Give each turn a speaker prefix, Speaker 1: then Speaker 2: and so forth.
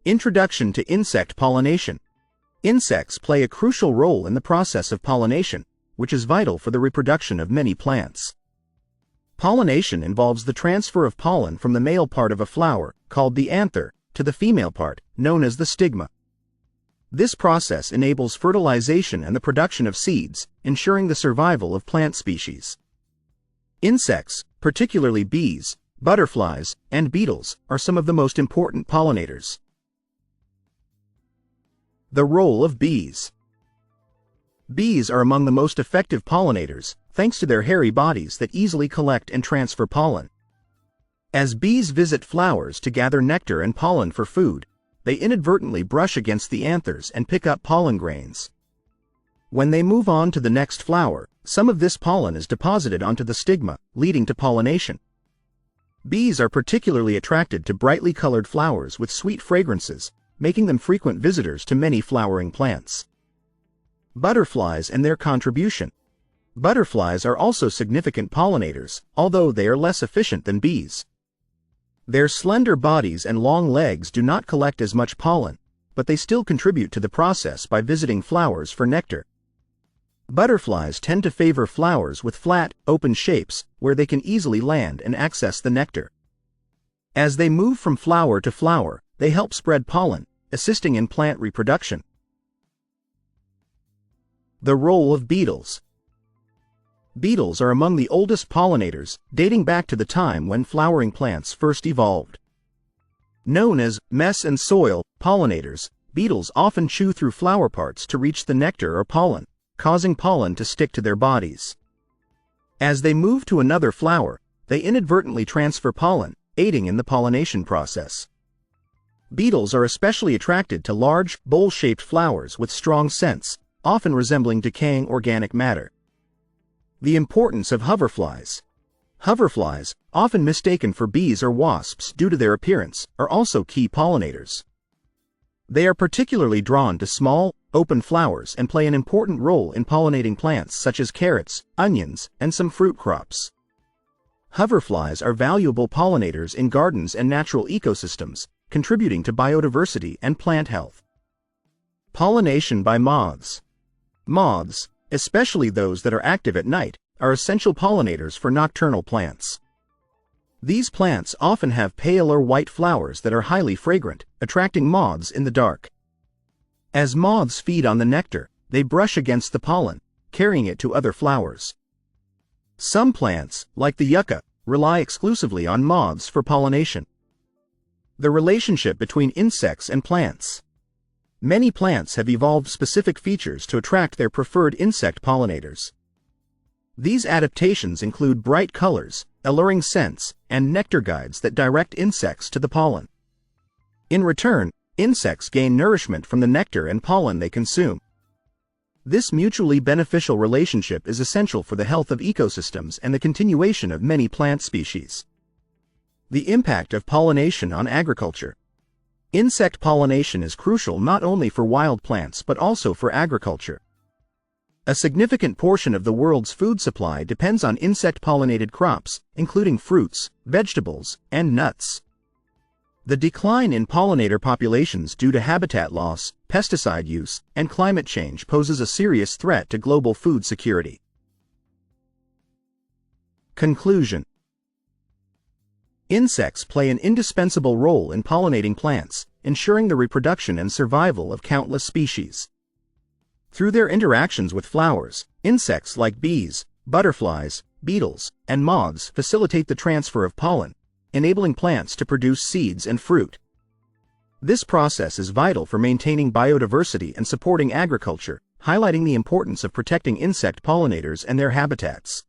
Speaker 1: Introduction to insect pollination. Insects play a crucial role in the process of pollination, which is vital for the reproduction of many plants. Pollination involves the transfer of pollen from the male part of a flower, called the anther, to the female part, known as the stigma. This process enables fertilization and the production of seeds, ensuring the survival of plant species. Insects, particularly bees, butterflies, and beetles, are some of the most important pollinators. The role of bees. Bees are among the most effective pollinators, thanks to their hairy bodies that easily collect and transfer pollen. As bees visit flowers to gather nectar and pollen for food, they inadvertently brush against the anthers and pick up pollen grains. When they move on to the next flower, some of this pollen is deposited onto the stigma, leading to pollination. Bees are particularly attracted to brightly colored flowers with sweet fragrances, making them frequent visitors to many flowering plants. Butterflies and their contribution. Butterflies are also significant pollinators, although they are less efficient than bees. Their slender bodies and long legs do not collect as much pollen, but they still contribute to the process by visiting flowers for nectar. Butterflies tend to favor flowers with flat, open shapes, where they can easily land and access the nectar. As they move from flower to flower, they help spread pollen, assisting in plant reproduction. The role of beetles. Beetles are among the oldest pollinators, dating back to the time when flowering plants first evolved. Known as mess and soil pollinators, beetles often chew through flower parts to reach the nectar or pollen, causing pollen to stick to their bodies. As they move to another flower, they inadvertently transfer pollen, aiding in the pollination process. Beetles are especially attracted to large, bowl-shaped flowers with strong scents, often resembling decaying organic matter. The importance of hoverflies. Hoverflies, often mistaken for bees or wasps due to their appearance, are also key pollinators. They are particularly drawn to small, open flowers and play an important role in pollinating plants such as carrots, onions, and some fruit crops. Hoverflies are valuable pollinators in gardens and natural ecosystems, contributing to biodiversity and plant health. Pollination by moths. Moths, especially those that are active at night, are essential pollinators for nocturnal plants. These plants often have pale or white flowers that are highly fragrant, attracting moths in the dark. As moths feed on the nectar, they brush against the pollen, carrying it to other flowers. Some plants, like the yucca, rely exclusively on moths for pollination. The relationship between insects and plants. Many plants have evolved specific features to attract their preferred insect pollinators. These adaptations include bright colors, alluring scents, and nectar guides that direct insects to the pollen. In return, insects gain nourishment from the nectar and pollen they consume. This mutually beneficial relationship is essential for the health of ecosystems and the continuation of many plant species. The impact of pollination on agriculture. Insect pollination is crucial not only for wild plants but also for agriculture. A significant portion of the world's food supply depends on insect-pollinated crops, including fruits, vegetables, and nuts. The decline in pollinator populations due to habitat loss, pesticide use, and climate change poses a serious threat to global food security. Conclusion. Insects play an indispensable role in pollinating plants, ensuring the reproduction and survival of countless species. Through their interactions with flowers, insects like bees, butterflies, beetles, and moths facilitate the transfer of pollen, enabling plants to produce seeds and fruit. This process is vital for maintaining biodiversity and supporting agriculture, highlighting the importance of protecting insect pollinators and their habitats.